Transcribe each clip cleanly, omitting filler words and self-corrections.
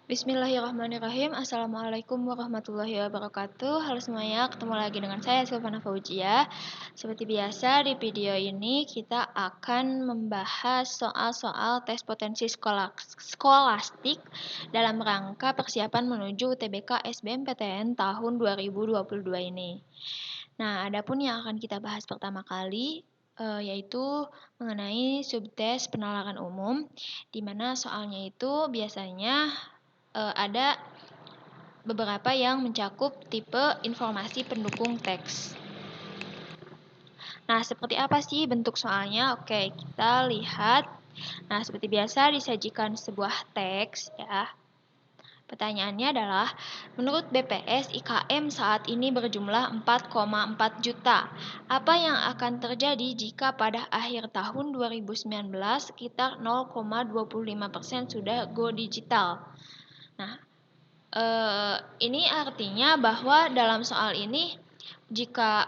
Bismillahirrahmanirrahim. Assalamualaikum warahmatullahi wabarakatuh. Halo semuanya, ketemu lagi dengan saya Silvana Fauzia. Seperti biasa di video ini kita akan membahas soal-soal tes potensi skolastik dalam rangka persiapan menuju UTBK SBMPTN tahun 2022 ini. Nah, adapun yang akan kita bahas pertama kali yaitu mengenai subtes penalaran umum, di mana soalnya itu biasanya ada beberapa yang mencakup tipe informasi pendukung teks. Nah, seperti apa sih bentuk soalnya? Oke, kita lihat. Nah, seperti biasa disajikan sebuah teks ya. Pertanyaannya adalah, menurut BPS, IKM saat ini berjumlah 4,4 juta. Apa yang akan terjadi jika pada akhir tahun 2019 sekitar 0,25% sudah go digital? Nah, ini artinya bahwa dalam soal ini jika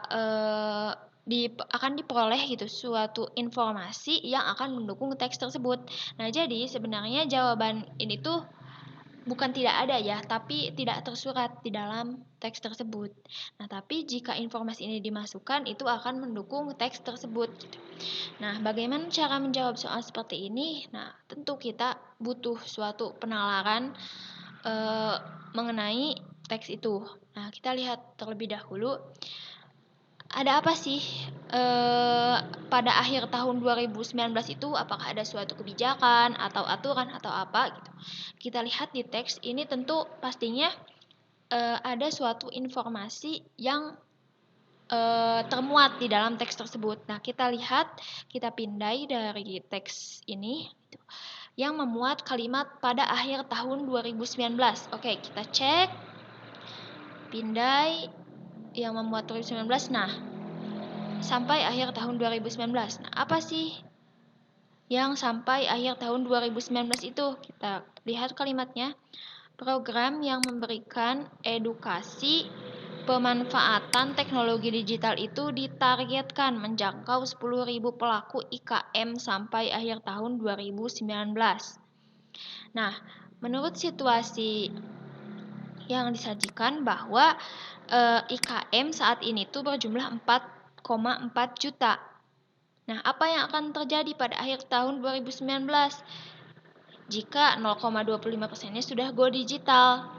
akan diperoleh gitu suatu informasi yang akan mendukung teks tersebut. Nah, jadi sebenarnya jawaban ini tuh bukan tidak ada ya, tapi tidak tersurat di dalam teks tersebut. Nah, tapi jika informasi ini dimasukkan, itu akan mendukung teks tersebut. Nah, bagaimana cara menjawab soal seperti ini? Nah, tentu kita butuh suatu penalaran mengenai teks itu. Nah, kita lihat terlebih dahulu ada apa sih pada akhir tahun 2019 itu, apakah ada suatu kebijakan atau aturan atau apa gitu. Kita lihat di teks ini tentu pastinya ada suatu informasi yang termuat di dalam teks tersebut. Nah, kita lihat, kita pindai dari teks ini gitu, yang memuat kalimat pada akhir tahun 2019. Oke, kita cek pindai yang memuat 2019. Nah, sampai akhir tahun 2019. Nah, apa sih yang sampai akhir tahun 2019 itu? Kita lihat kalimatnya. Program yang memberikan edukasi pemanfaatan teknologi digital itu ditargetkan menjangkau 10.000 pelaku IKM sampai akhir tahun 2019. Nah, menurut situasi yang disajikan bahwa IKM saat ini tuh berjumlah 4,4 juta. Nah, apa yang akan terjadi pada akhir tahun 2019 jika 0,25%-nya sudah go digital?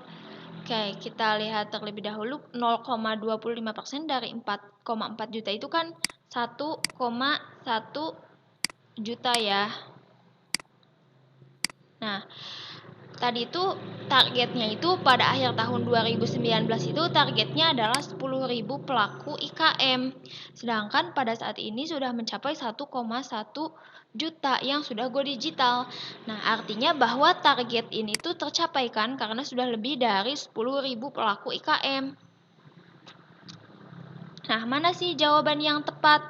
Oke, kita lihat terlebih dahulu 0,25% dari 4,4 juta itu kan 1,1 juta ya. Nah, tadi itu targetnya itu pada akhir tahun 2019 itu targetnya adalah 10.000 pelaku IKM. Sedangkan pada saat ini sudah mencapai 1,1 juta yang sudah go digital. Nah, artinya bahwa target ini tuh tercapai kan karena sudah lebih dari 10.000 pelaku IKM. Nah, mana sih jawaban yang tepat?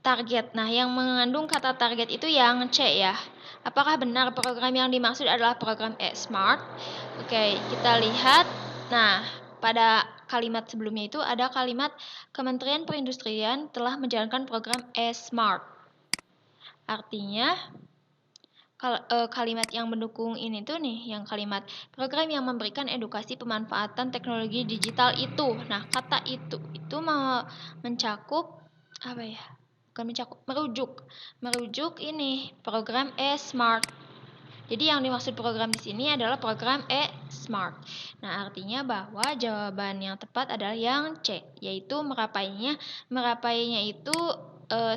Target. Nah, yang mengandung kata target itu yang C ya. Apakah benar program yang dimaksud adalah program E-Smart? Oke, kita lihat. Nah, pada kalimat sebelumnya itu ada kalimat Kementerian Perindustrian telah menjalankan program E-Smart. Artinya kalimat yang mendukung ini tuh nih, yang kalimat program yang memberikan edukasi pemanfaatan teknologi digital itu. Nah, kata itu mencakup apa ya? Bukan mencakup, merujuk ini program E-Smart. Jadi yang dimaksud program di sini adalah program E-Smart. Nah, artinya bahwa jawaban yang tepat adalah yang C, yaitu merapainya. Merapainya itu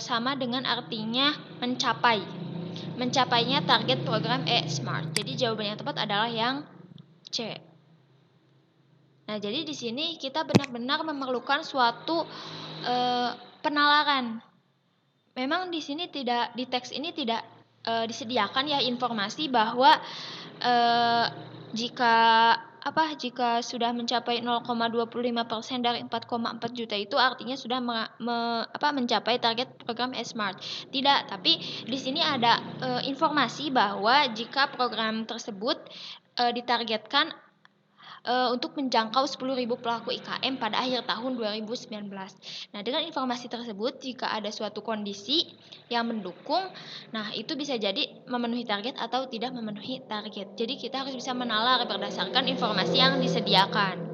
sama dengan artinya mencapai. Mencapainya target program E-Smart. Jadi jawaban yang tepat adalah yang C. Nah, jadi di sini kita benar-benar memerlukan suatu penalaran. Memang di sini tidak, di teks ini tidak disediakan ya informasi bahwa jika sudah mencapai 0,25% dari 4,4 juta itu artinya sudah mencapai target program E-Smart. Tidak, tapi di sini ada informasi bahwa jika program tersebut ditargetkan untuk menjangkau 10.000 pelaku IKM pada akhir tahun 2019. Nah, dengan informasi tersebut, jika ada suatu kondisi yang mendukung, nah itu bisa jadi memenuhi target atau tidak memenuhi target. Jadi kita harus bisa menalar berdasarkan informasi yang disediakan.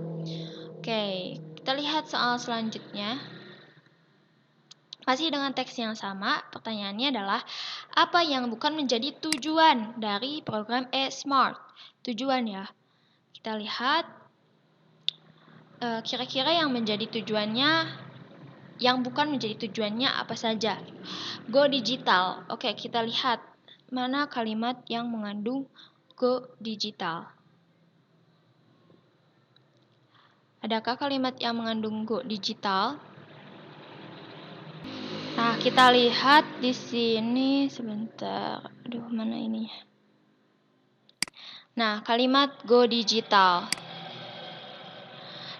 Oke, kita lihat soal selanjutnya. Masih dengan teks yang sama, pertanyaannya adalah apa yang bukan menjadi tujuan dari program eSmart? Tujuan ya. Kita lihat kira-kira yang menjadi tujuannya, yang bukan menjadi tujuannya apa saja. Go digital. Oke, kita lihat mana kalimat yang mengandung go digital. Adakah kalimat yang mengandung go digital? Nah, kita lihat di sini sebentar. Aduh, mana ini? Nah, kalimat go digital.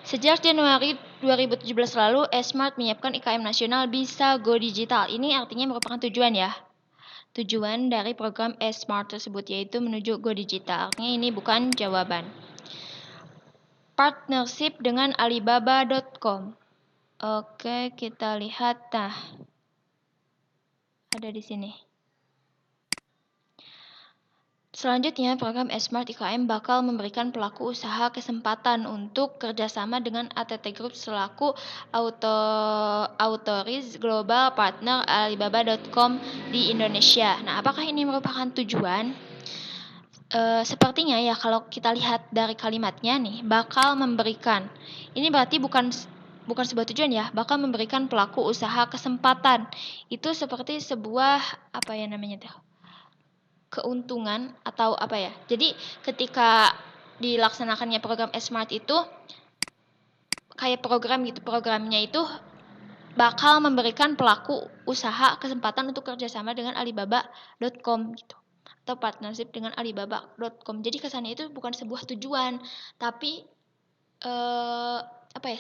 Sejak Januari 2017 lalu, eSmart menyiapkan IKM nasional bisa go digital. Ini artinya merupakan tujuan ya. Tujuan dari program eSmart tersebut yaitu menuju go digital. Artinya ini bukan jawaban. Partnership dengan Alibaba.com. Oke, kita lihat. Nah, ada di sini. Selanjutnya, program eSmart IKM bakal memberikan pelaku usaha kesempatan untuk kerjasama dengan ATT Group selaku Authorized Global Partner Alibaba.com di Indonesia. Nah, apakah ini merupakan tujuan? Sepertinya ya, kalau kita lihat dari kalimatnya nih, bakal memberikan. Ini berarti bukan sebuah tujuan ya, bakal memberikan pelaku usaha kesempatan. Itu seperti sebuah keuntungan atau apa ya. Jadi ketika dilaksanakannya program eSmart itu kayak program gitu, programnya itu bakal memberikan pelaku usaha kesempatan untuk kerjasama dengan Alibaba.com gitu, atau partnership dengan Alibaba.com. Jadi kesannya itu bukan sebuah tujuan, tapi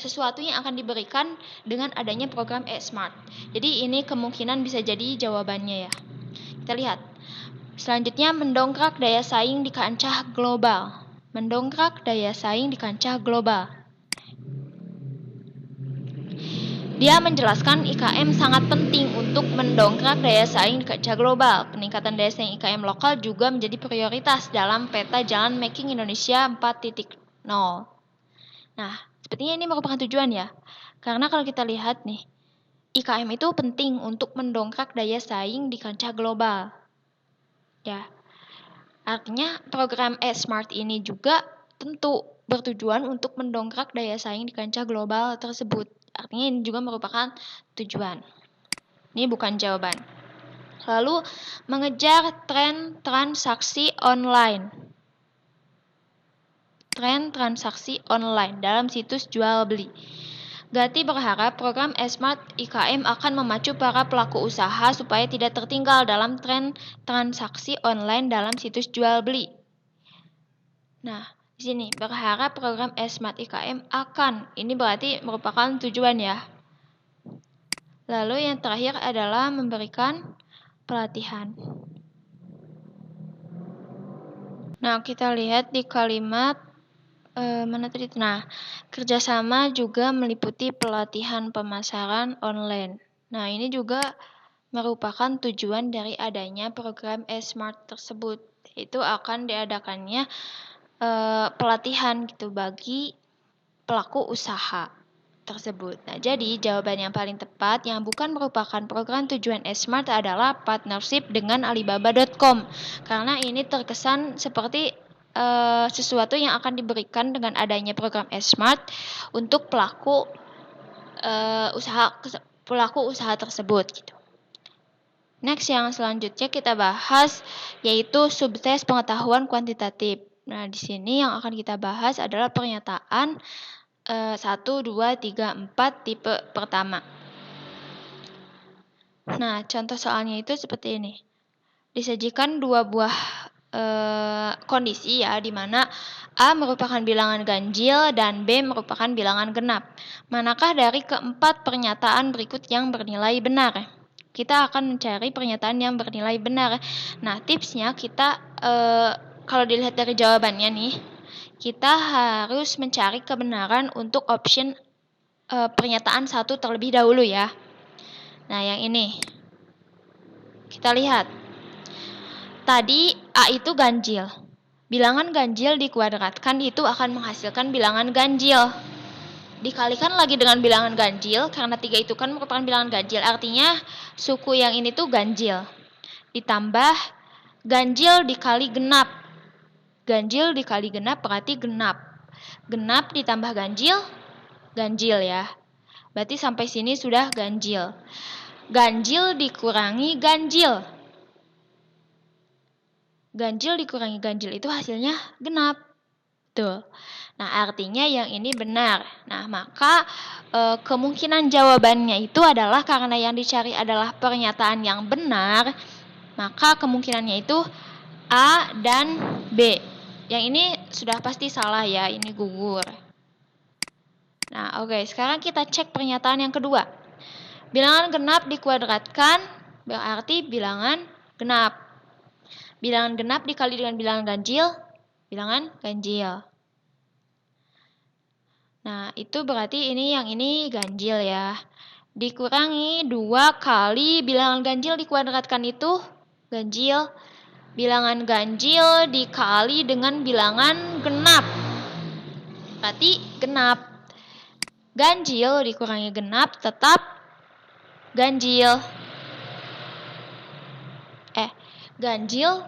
sesuatu yang akan diberikan dengan adanya program eSmart. Jadi ini kemungkinan bisa jadi jawabannya ya. Kita lihat. Selanjutnya, mendongkrak daya saing di kancah global. Mendongkrak daya saing di kancah global. Dia menjelaskan IKM sangat penting untuk mendongkrak daya saing di kancah global. Peningkatan daya saing IKM lokal juga menjadi prioritas dalam peta jalan Making Indonesia 4.0. Nah, sepertinya ini merupakan tujuan ya. Karena kalau kita lihat nih, IKM itu penting untuk mendongkrak daya saing di kancah global. Ya, artinya program eSmart ini juga tentu bertujuan untuk mendongkrak daya saing di kancah global tersebut. Artinya ini juga merupakan tujuan. Ini bukan jawaban. Lalu, mengejar tren transaksi online. Tren transaksi online dalam situs jual beli. Gati berharap program eSmart IKM akan memacu para pelaku usaha supaya tidak tertinggal dalam tren transaksi online dalam situs jual beli. Nah, di sini berharap program eSmart IKM akan, ini berarti merupakan tujuan ya. Lalu yang terakhir adalah memberikan pelatihan. Nah, kita lihat di kalimat mana tadi? Nah, kerjasama juga meliputi pelatihan pemasaran online. Nah, ini juga merupakan tujuan dari adanya program eSmart tersebut. Itu akan diadakannya pelatihan gitu bagi pelaku usaha tersebut. Nah, jadi jawaban yang paling tepat yang bukan merupakan program tujuan eSmart adalah partnership dengan Alibaba.com. Karena ini terkesan seperti sesuatu yang akan diberikan dengan adanya program eSmart untuk pelaku usaha tersebut gitu. Next, yang selanjutnya kita bahas yaitu subtes pengetahuan kuantitatif. Nah, di sini yang akan kita bahas adalah pernyataan 1, 2, 3, 4 tipe pertama. Nah, contoh soalnya itu seperti ini. Disajikan dua buah kondisi ya, di mana A merupakan bilangan ganjil dan B merupakan bilangan genap. Manakah dari keempat pernyataan berikut yang bernilai benar? Kita akan mencari pernyataan yang bernilai benar. Nah, tipsnya kita kalau dilihat dari jawabannya nih, kita harus mencari kebenaran untuk option pernyataan 1 terlebih dahulu ya. Nah, yang ini. Kita lihat. Tadi A itu ganjil. Bilangan ganjil dikuadratkan itu akan menghasilkan bilangan ganjil. Dikalikan lagi dengan bilangan ganjil, karena 3 itu kan merupakan bilangan ganjil. Artinya suku yang ini tuh ganjil. Ditambah ganjil dikali genap. Ganjil dikali genap berarti genap. Genap ditambah ganjil, ganjil ya. Berarti sampai sini sudah ganjil. Ganjil dikurangi ganjil. Ganjil dikurangi ganjil itu hasilnya genap. Tuh. Nah, artinya yang ini benar. Nah, maka kemungkinan jawabannya itu adalah karena yang dicari adalah pernyataan yang benar, maka kemungkinannya itu A dan B. Yang ini sudah pasti salah ya, ini gugur. Nah, oke, sekarang kita cek pernyataan yang kedua. Bilangan genap dikuadratkan berarti bilangan genap. Bilangan genap dikali dengan bilangan ganjil, bilangan ganjil. Nah, itu berarti yang ini ganjil ya. Dikurangi 2 kali bilangan ganjil dikuadratkan itu ganjil. Bilangan ganjil dikali dengan bilangan genap. Berarti genap. Ganjil dikurangi genap tetap ganjil. Ganjil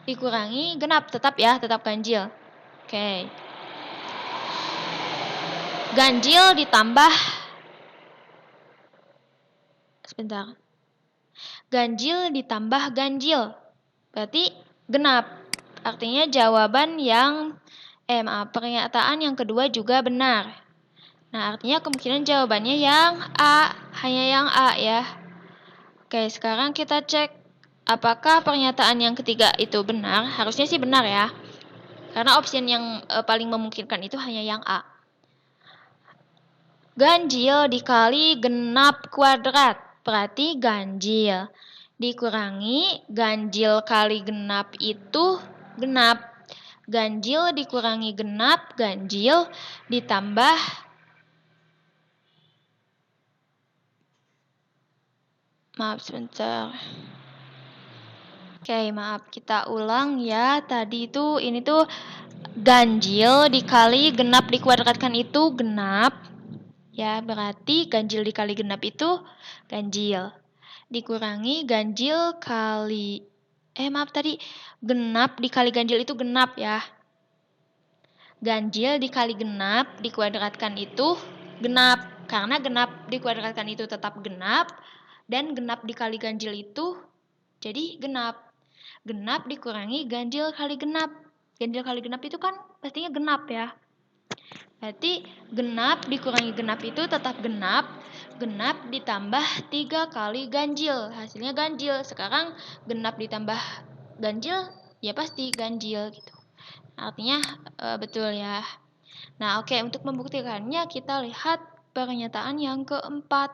dikurangi genap tetap ya, tetap ganjil. Oke. Ganjil ditambah sebentar. Ganjil ditambah ganjil. Berarti genap. Artinya jawaban yang pernyataan yang kedua juga benar. Nah, artinya kemungkinan jawabannya yang A, hanya yang A ya. Oke, sekarang kita cek apakah pernyataan yang ketiga itu benar. Harusnya sih benar ya. Karena option yang paling memungkinkan itu hanya yang A. Ganjil dikali genap kuadrat. Berarti ganjil. Dikurangi ganjil kali genap itu genap. Ganjil dikurangi genap, ganjil ditambah maaf sebentar. Oke, maaf, kita ulang ya. Tadi itu ini tuh ganjil dikali genap dikuadratkan itu genap. Ya, berarti ganjil dikali genap itu ganjil. Dikurangi ganjil kali maaf tadi genap dikali ganjil itu genap ya. Ganjil dikali genap dikuadratkan itu genap. Karena genap dikuadratkan itu tetap genap. Dan genap dikali ganjil itu jadi genap. Genap dikurangi ganjil kali genap. Ganjil kali genap itu kan pastinya genap ya. Berarti genap dikurangi genap itu tetap genap. Genap ditambah 3 kali ganjil. Hasilnya ganjil. Sekarang genap ditambah ganjil ya pasti ganjil gitu. Artinya betul ya. Nah, oke, untuk membuktikannya kita lihat pernyataan yang keempat.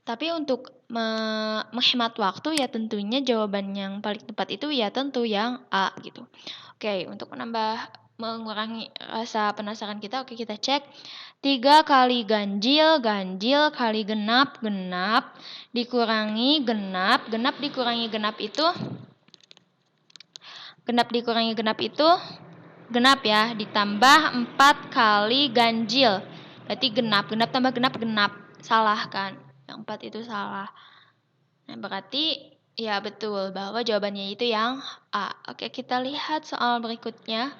Tapi untuk menghemat waktu ya tentunya jawaban yang paling tepat itu ya tentu yang A gitu. Oke, untuk mengurangi rasa penasaran kita, oke kita cek. 3 kali ganjil, ganjil kali genap, genap dikurangi genap, genap dikurangi genap itu genap ya, ditambah 4 kali ganjil. Berarti genap tambah genap, salah kan? Yang 4 itu salah. Nah, berarti ya betul bahwa jawabannya itu yang A. Oke, kita lihat soal berikutnya.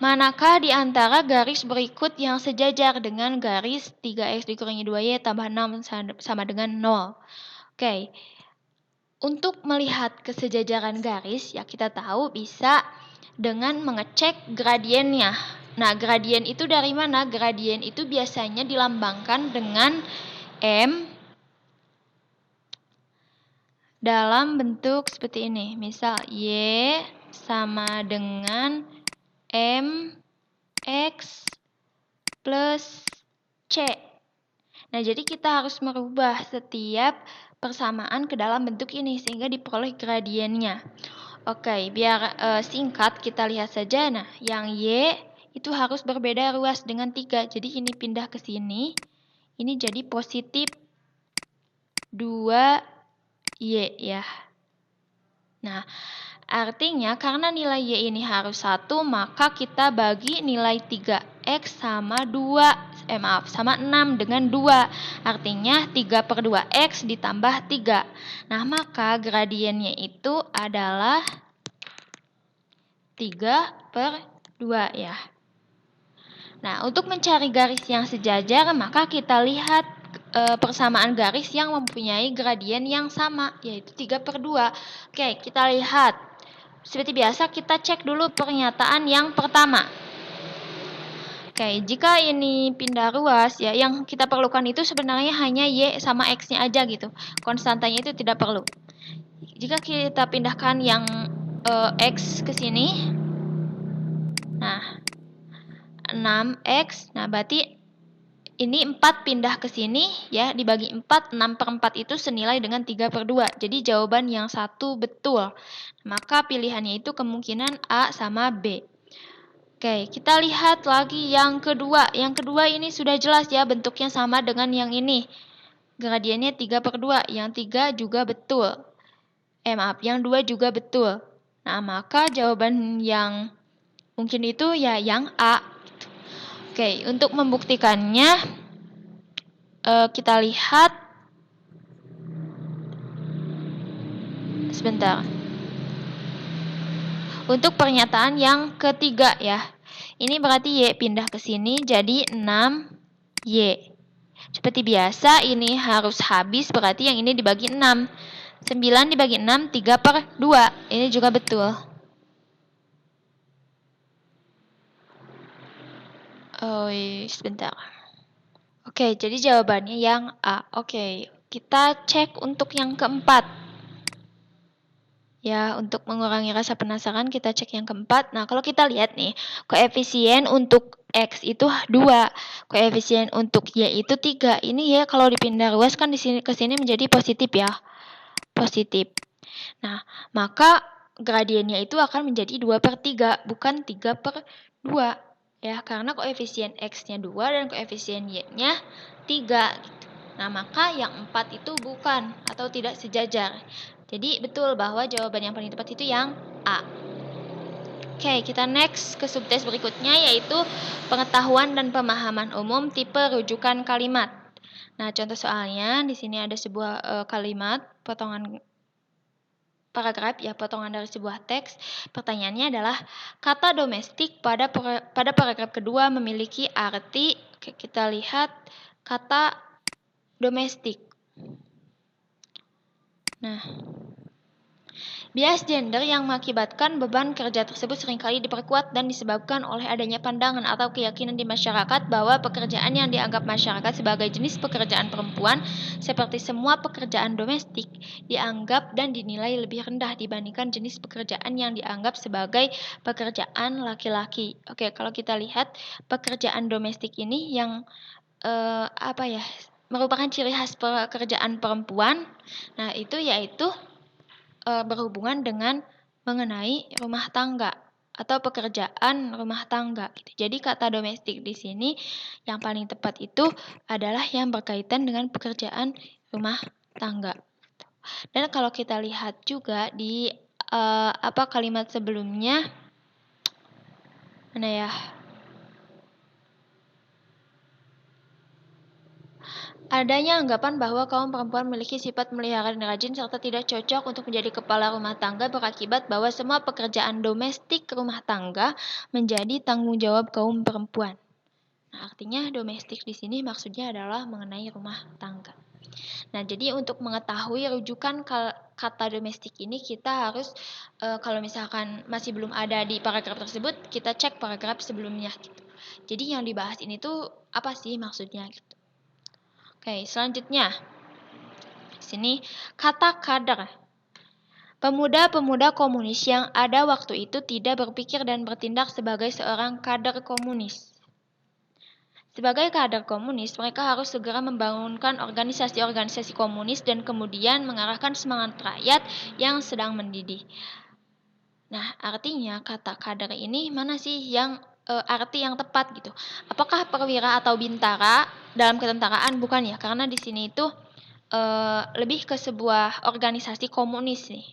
Manakah di antara garis berikut yang sejajar dengan garis 3x dikurangi 2y tambah 6 sama dengan 0? Oke. Untuk melihat kesejajaran garis, ya kita tahu bisa dengan mengecek gradiennya. Nah, gradien itu dari mana? Gradien itu biasanya dilambangkan dengan M dalam bentuk seperti ini. Misal, Y sama dengan MX plus C. Nah, jadi kita harus merubah setiap persamaan ke dalam bentuk ini sehingga diperoleh gradiennya. Oke, biar singkat kita lihat saja. Nah, yang Y itu harus berbeda ruas dengan 3. Jadi ini pindah ke sini. Ini jadi positif 2Y ya. Nah, artinya karena nilai Y ini harus 1, maka kita bagi nilai 3X sama 6 dengan 2. Artinya 3/2X ditambah 3. Nah, maka gradiennya itu adalah 3/2 ya. Nah, untuk mencari garis yang sejajar, maka kita lihat persamaan garis yang mempunyai gradien yang sama, yaitu 3/2. Oke, kita lihat. Seperti biasa, kita cek dulu pernyataan yang pertama. Oke, jika ini pindah ruas, ya yang kita perlukan itu sebenarnya hanya Y sama X-nya aja gitu. Konstantanya itu tidak perlu. Jika kita pindahkan yang X ke sini, nah 6X, nah berarti ini 4 pindah ke sini ya, dibagi 4, 6/4 itu senilai dengan 3/2. Jadi jawaban yang satu betul. Maka pilihannya itu kemungkinan A sama B. Oke, kita lihat lagi yang kedua. Yang kedua ini sudah jelas ya, bentuknya sama dengan yang ini. Gradiennya 3/2, yang 3 juga betul. Yang 2 juga betul. Nah, maka jawaban yang mungkin itu ya yang A. Oke, untuk membuktikannya kita lihat sebentar. Untuk pernyataan yang ketiga ya. Ini berarti Y pindah ke sini jadi 6Y. Seperti biasa ini harus habis, berarti yang ini dibagi 6. 9 dibagi 6, 3/2. Ini juga betul. Oh, sebentar. Oke, jadi jawabannya yang A. Oke, kita cek untuk yang keempat. Ya, untuk mengurangi rasa penasaran, kita cek yang keempat. Nah, kalau kita lihat nih, koefisien untuk X itu 2, koefisien untuk Y itu 3. Ini ya, kalau dipindah ruas kan di sini ke sini menjadi positif ya. Positif. Nah, maka gradiennya itu akan menjadi 2/3, bukan 3/2. Ya, karena koefisien X-nya 2 dan koefisien Y-nya 3. Nah, maka yang 4 itu bukan atau tidak sejajar. Jadi betul bahwa jawaban yang paling tepat itu yang A. Oke, kita next ke subtes berikutnya, yaitu pengetahuan dan pemahaman umum tipe rujukan kalimat. Nah, contoh soalnya di sini ada sebuah kalimat, potongan paragraf ya, potongan dari sebuah teks. Pertanyaannya adalah kata domestik pada paragraf kedua memiliki arti. Oke, kita lihat kata domestik. Nah, bias gender yang mengakibatkan beban kerja tersebut seringkali diperkuat dan disebabkan oleh adanya pandangan atau keyakinan di masyarakat bahwa pekerjaan yang dianggap masyarakat sebagai jenis pekerjaan perempuan, seperti semua pekerjaan domestik, dianggap dan dinilai lebih rendah dibandingkan jenis pekerjaan yang dianggap sebagai pekerjaan laki-laki. Oke, kalau kita lihat pekerjaan domestik ini yang merupakan ciri khas pekerjaan perempuan. Nah, itu yaitu berhubungan dengan mengenai rumah tangga atau pekerjaan rumah tangga gitu. Jadi kata domestik di sini yang paling tepat itu adalah yang berkaitan dengan pekerjaan rumah tangga. Dan kalau kita lihat juga di kalimat sebelumnya, mana ya? Adanya anggapan bahwa kaum perempuan memiliki sifat melihara dan rajin serta tidak cocok untuk menjadi kepala rumah tangga berakibat bahwa semua pekerjaan domestik rumah tangga menjadi tanggung jawab kaum perempuan. Nah, artinya domestik di sini maksudnya adalah mengenai rumah tangga. Nah, jadi untuk mengetahui rujukan kata domestik ini kita harus kalau misalkan masih belum ada di paragraf tersebut, kita cek paragraf sebelumnya gitu. Jadi yang dibahas ini tuh apa sih maksudnya gitu. Oke, selanjutnya. Sini kata kader. Pemuda-pemuda komunis yang ada waktu itu tidak berpikir dan bertindak sebagai seorang kader komunis. Sebagai kader komunis, mereka harus segera membangunkan organisasi-organisasi komunis dan kemudian mengarahkan semangat rakyat yang sedang mendidih. Nah, artinya kata kader ini mana sih yang arti yang tepat gitu? Apakah perwira atau bintara dalam ketentaraan? Bukan ya, karena di sini itu lebih ke sebuah organisasi komunis nih.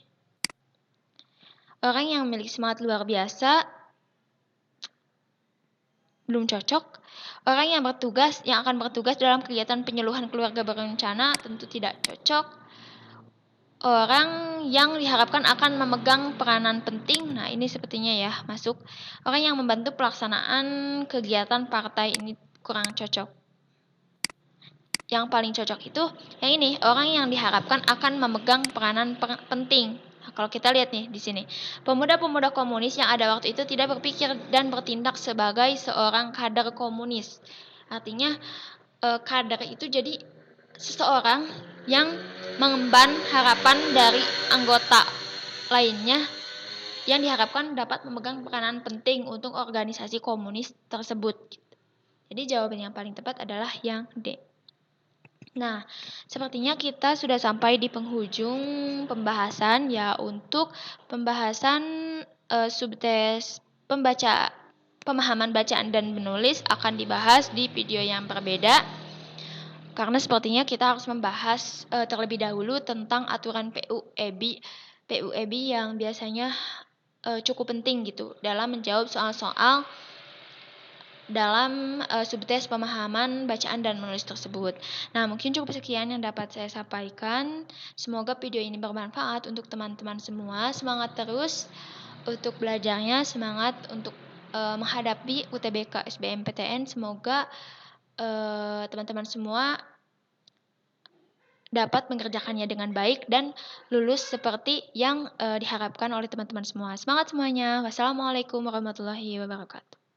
Orang yang memiliki semangat luar biasa belum cocok. Orang yang akan bertugas dalam kegiatan penyuluhan keluarga berencana tentu tidak cocok. Orang yang diharapkan akan memegang peranan penting, nah ini sepertinya ya masuk. Orang yang membantu pelaksanaan kegiatan partai ini kurang cocok. Yang paling cocok itu yang ini, orang yang diharapkan akan memegang peranan penting. Nah, kalau kita lihat nih di sini, pemuda-pemuda komunis yang ada waktu itu tidak berpikir dan bertindak sebagai seorang kader komunis. Artinya kader itu jadi seseorang yang mengemban harapan dari anggota lainnya yang diharapkan dapat memegang peranan penting untuk organisasi komunis tersebut. Jadi jawaban yang paling tepat adalah yang D. Nah, sepertinya kita sudah sampai di penghujung pembahasan ya untuk pembahasan subtes pemahaman bacaan dan menulis akan dibahas di video yang berbeda. Karena sepertinya kita harus membahas terlebih dahulu tentang aturan PUEB yang biasanya cukup penting gitu dalam menjawab soal-soal dalam subtes pemahaman bacaan dan menulis tersebut. Nah, mungkin cukup sekian yang dapat saya sampaikan. Semoga video ini bermanfaat untuk teman-teman semua. Semangat terus untuk belajarnya, semangat untuk menghadapi UTBK SBMPTN. Semoga teman-teman semua dapat mengerjakannya dengan baik dan lulus seperti yang diharapkan oleh teman-teman semua. Semangat semuanya. Wassalamualaikum warahmatullahi wabarakatuh.